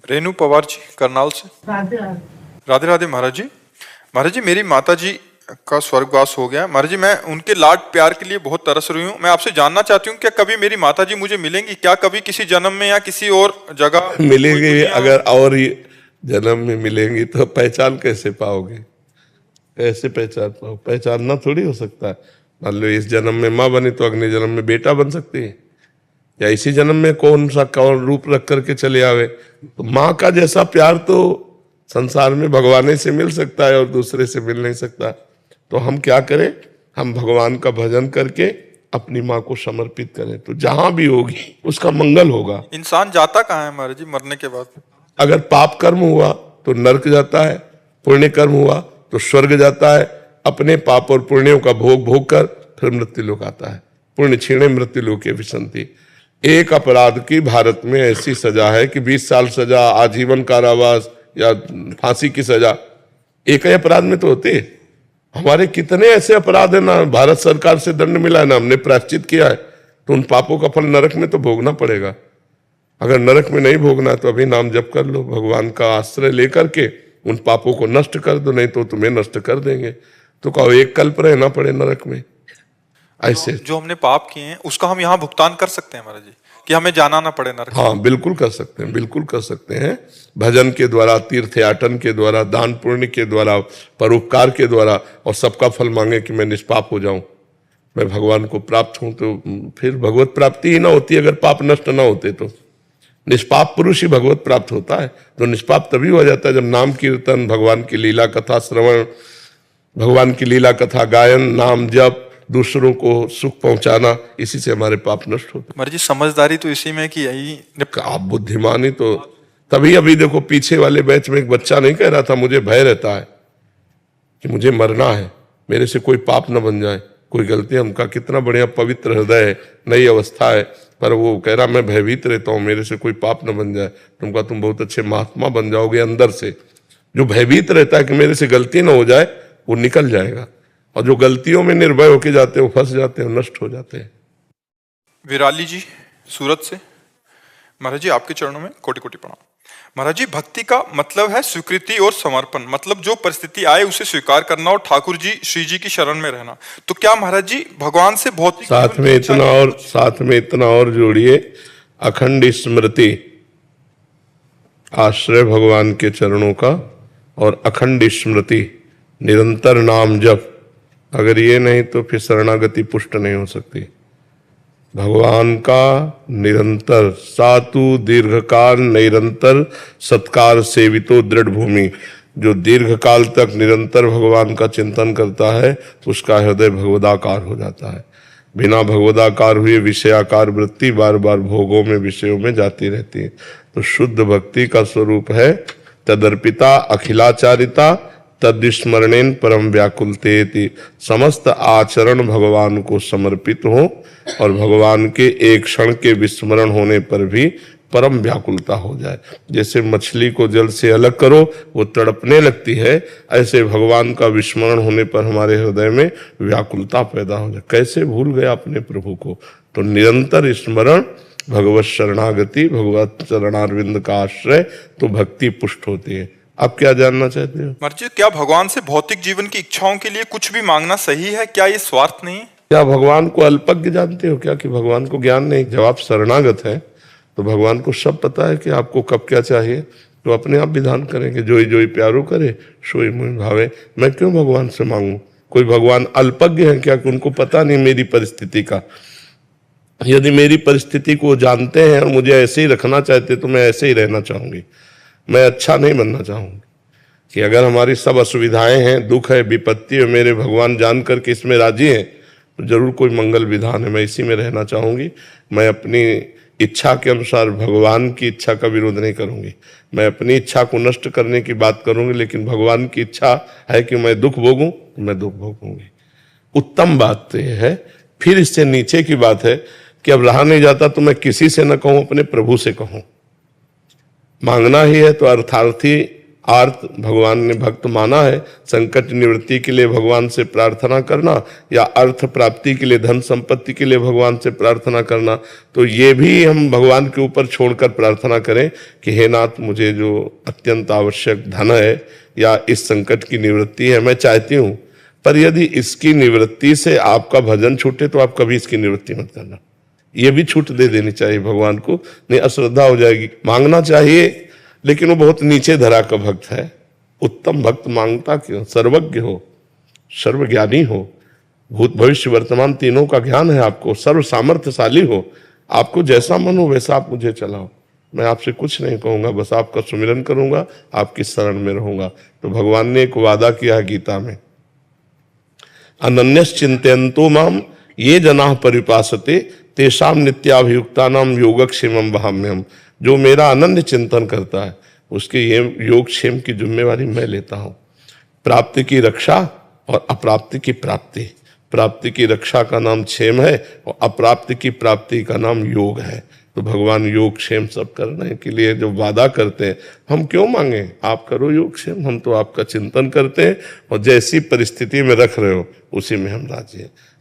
रेनू पवार जी, करनाल से। राधे राधे। राधे राधे महाराज जी। महाराज जी, मेरी माता जी का स्वर्गवास हो गया। महाराज जी, मैं उनके लाड प्यार के लिए बहुत तरस रही हूँ। मैं आपसे जानना चाहती हूँ, क्या कभी मेरी माता जी मुझे मिलेंगी? क्या कभी किसी जन्म में या किसी और जगह मिलेंगी? अगर और ही जन्म में मिलेंगी तो पहचान कैसे पाओगे? कैसे पहचान पाओ? पहचानना थोड़ी हो सकता है। मान लो इस जन्म में माँ बनी तो अगले जन्म में बेटा बन सकती है, या इसी जन्म में कौन रूप रख करके चले आवे। तो माँ का जैसा प्यार तो संसार में भगवान से मिल सकता है और दूसरे से मिल नहीं सकता। तो हम क्या करें? हम भगवान का भजन करके अपनी माँ को समर्पित करें, तो जहां भी होगी उसका मंगल होगा। इंसान जाता कहाँ है महाराज जी मरने के बाद? अगर पाप कर्म हुआ तो नरक जाता है, पुण्य कर्म हुआ तो स्वर्ग जाता है। अपने पाप और पुण्यों का भोग भोग कर फिर मृत्यु लोक आता है। पुण्य क्षीणे मृत्यु लोके विसंति। एक अपराध की भारत में ऐसी सजा है कि 20 साल सजा, आजीवन कारावास या फांसी की सजा एक ही अपराध में तो होती है। हमारे कितने ऐसे अपराध है ना भारत सरकार से दंड मिला है ना हमने प्रायश्चित किया है, तो उन पापों का फल नरक में तो भोगना पड़ेगा। अगर नरक में नहीं भोगना तो अभी नाम जप कर लो, भगवान का आश्रय लेकर के उन पापों को नष्ट कर दो, नहीं तो तुम्हें नष्ट कर देंगे। तो कहो एक कल्प रहना पड़े नरक में। ऐसे जो हमने पाप किए हैं उसका हम यहाँ भुगतान कर सकते हैं महाराज जी, कि हमें जाना ना पड़े नरक? हाँ, बिल्कुल कर सकते हैं, बिल्कुल कर सकते हैं। भजन के द्वारा, तीर्थयाटन के द्वारा, दान पुण्य के द्वारा, परोपकार के द्वारा, और सबका फल मांगे कि मैं निष्पाप हो जाऊं, मैं भगवान को प्राप्त हूं। तो फिर भगवत प्राप्ति ही ना होती अगर पाप नष्ट ना होते। तो निष्पाप पुरुष ही भगवत प्राप्त होता है। तो निष्पाप तभी हो जाता है जब नाम कीर्तन, भगवान की लीला कथा श्रवण, भगवान की लीला कथा गायन, नाम जप, दूसरों को सुख पहुंचाना, इसी से हमारे पाप नष्ट होते। महाराज जी, समझदारी तो इसी में कि यही आप बुद्धिमानी तो तभी। अभी देखो पीछे वाले बैच में एक बच्चा नहीं कह रहा था मुझे भय रहता है कि मुझे मरना है, मेरे से कोई पाप न बन जाए, कोई गलती। हमका कितना बढ़िया पवित्र हृदय है, नई अवस्था है, पर वो कह रहा मैं भयभीत रहता हूँ, मेरे से कोई पाप न बन जाए। तुमका तुम बहुत अच्छे महात्मा बन जाओगे अंदर से। जो भयभीत रहता है कि मेरे से गलती ना हो जाए, वो निकल जाएगा, और जो गलतियों में निर्भय होके जाते हैं वो फंस जाते हैं, नष्ट हो जाते हैं। विराली जी, सूरत से। महाराज जी, आपके चरणों में कोटि कोटि प्रणाम। महाराज जी, भक्ति का मतलब है स्वीकृति और समर्पण, मतलब जो परिस्थिति आए उसे स्वीकार करना और ठाकुर जी श्री जी की शरण में रहना। तो क्या महाराज जी भगवान से भौतिक साथ में इतना और जोड़िए, अखंड स्मृति, आश्रय भगवान के चरणों का, और अखंड स्मृति, निरंतर नाम जप। अगर ये नहीं तो फिर शरणागति पुष्ट नहीं हो सकती। भगवान का निरंतर सातु दीर्घकाल निरंतर सत्कार सेवितो दृढ़ भूमि। जो दीर्घ काल तक निरंतर भगवान का चिंतन करता है उसका हृदय भगवदाकार हो जाता है। बिना भगवदाकार हुए विषयाकार वृत्ति बार बार भोगों में, विषयों में जाती रहती है। तो शुद्ध भक्ति का स्वरूप है तदर्पिता अखिलाचारिता तद्विस्मरणेन परम व्याकुलतेति। समस्त आचरण भगवान को समर्पित हो और भगवान के एक क्षण के विस्मरण होने पर भी परम व्याकुलता हो जाए। जैसे मछली को जल से अलग करो वो तड़पने लगती है, ऐसे भगवान का विस्मरण होने पर हमारे हृदय में व्याकुलता पैदा हो जाए। कैसे भूल गया अपने प्रभु को? तो निरंतर स्मरण, भगवत शरणागति, भगवत चरणारविंद का आश्रय, तो भक्ति पुष्ट होती है। आप क्या जानना चाहते हो? महाराज जी, क्या भगवान से भौतिक जीवन की इच्छाओं के लिए कुछ भी मांगना सही है? क्या ये स्वार्थ नहीं? क्या भगवान को अल्पज्ञ जानते हो क्या, कि भगवान को ज्ञान नहीं? जब आप शरणागत है तो भगवान को सब पता है कि आपको कब क्या चाहिए, तो अपने आप विधान करेंगे। जोई जोई प्यारो करे सोई मुहि भावे। मैं क्यों भगवान से मांगू? कोई भगवान अल्पज्ञ है क्या कि उनको पता नहीं मेरी परिस्थिति का? यदि मेरी परिस्थिति को जानते हैं और मुझे ऐसे ही रखना चाहते तो मैं ऐसे ही रहना चाहूंगी, मैं अच्छा नहीं बनना चाहूंगी। कि अगर हमारी सब असुविधाएं हैं, दुख है, विपत्ति है, मेरे भगवान जान करके इसमें राजी हैं, तो जरूर कोई मंगल विधान है, मैं इसी में रहना चाहूंगी। मैं अपनी इच्छा के अनुसार भगवान की इच्छा का विरोध नहीं करूंगी। मैं अपनी इच्छा को नष्ट करने की बात करूंगी, लेकिन भगवान की इच्छा है कि मैं दुख भोगूं तो मैं दुख भोगूंगी। उत्तम बात तो यह है। फिर इससे नीचे की बात है कि अब रहा नहीं जाता तो मैं किसी से न कहूं, अपने प्रभु से कहूं। मांगना ही है तो अर्थार्थी अर्थ भगवान ने भक्त माना है संकट निवृत्ति के लिए भगवान से प्रार्थना करना या अर्थ प्राप्ति के लिए धन संपत्ति के लिए भगवान से प्रार्थना करना, तो ये भी हम भगवान के ऊपर छोड़कर प्रार्थना करें कि हे नाथ मुझे जो अत्यंत आवश्यक धन है या इस संकट की निवृत्ति है मैं चाहती हूँ, पर यदि इसकी निवृत्ति से आपका भजन छूटे तो आप कभी इसकी निवृत्ति मत करना। ये भी छूट दे देनी चाहिए भगवान को, नहीं अश्रद्धा हो जाएगी। मांगना चाहिए लेकिन वो बहुत नीचे धरा का भक्त है। उत्तम भक्त मांगता क्यों? सर्वज्ञ हो, सर्वज्ञानी हो, भूत भविष्य वर्तमान तीनों का ज्ञान है आपको, सर्व सामर्थ्यशाली हो, आपको जैसा मन हो वैसा आप मुझे चलाओ, मैं आपसे कुछ नहीं कहूंगा, बस आपका सुमिरन करूंगा, आपकी शरण में रहूंगा। तो भगवान ने एक वादा किया है गीता में, अनन्यस चिंतयन्तो माम ये जनाः परिपासते तेषाम नित्याभियुक्तानाम योगक्षेमम वहाम्यहम्। जो मेरा अनन्य चिंतन करता है उसके ये योगक्षेम की जिम्मेवारी मैं लेता हूँ। प्राप्ति की रक्षा और अप्राप्ति की प्राप्ति, प्राप्ति की रक्षा का नाम क्षेम है और अप्राप्ति की प्राप्ति का नाम योग है। तो भगवान योग क्षेम सब करने के लिए जो वादा करते हैं, हम क्यों मांगे? आप करो योग क्षेम, हम तो आपका चिंतन करते हैं और जैसी परिस्थिति में रख रहे हो उसी में हम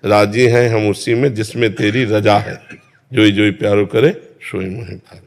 राजी हैं हम उसी में जिसमें तेरी रजा है। जोई जोई प्यारो करे सोई मोहि भावे।